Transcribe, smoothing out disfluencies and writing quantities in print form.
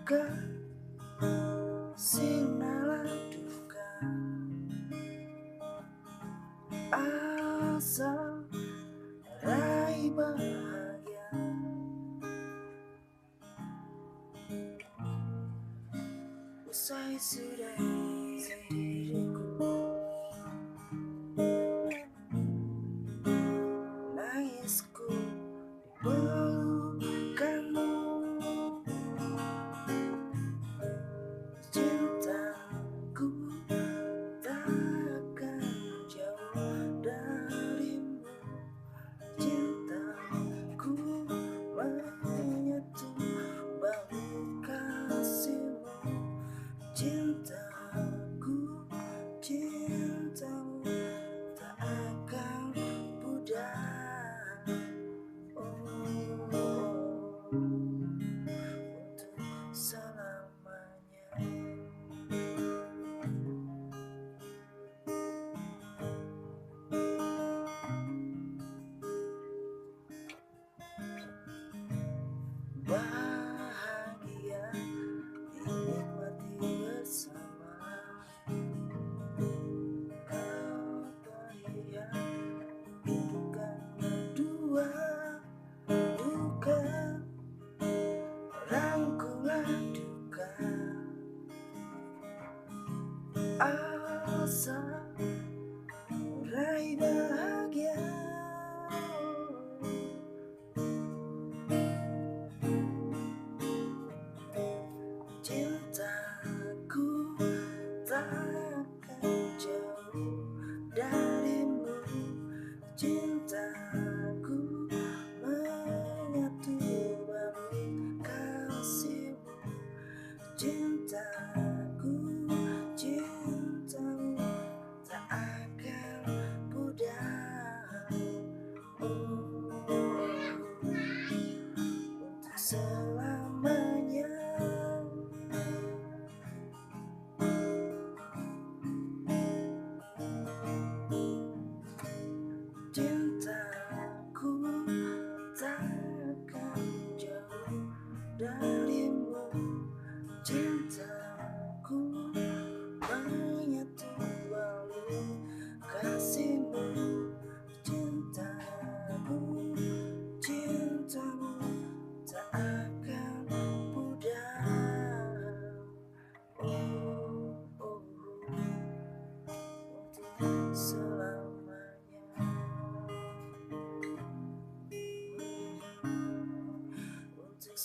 duka, sinala duka, asal raih bahagia. Usai sudah diriku nangisku pelukanmu, cintaku takkan jauh darimu, cintaku menyatu bau kasihmu, cintaku, cintamu tak akan pudar. Untuk selamanya. Bahagia dinikmati bersama, kau terlihat hidupkannya dua, duka rangkulah duka, asa raih bahagia. Cintaku takkan jauh darimu, cintaku menyatu bau kasihmu, cintaku, cintamu tak akan pudar. Untuk selamanya. Cintaku takkan jauh darimu, cintaku menyatu bau kasihmu, cintaku, cintamu tak akan pudar. Untuk selamanya. Untuk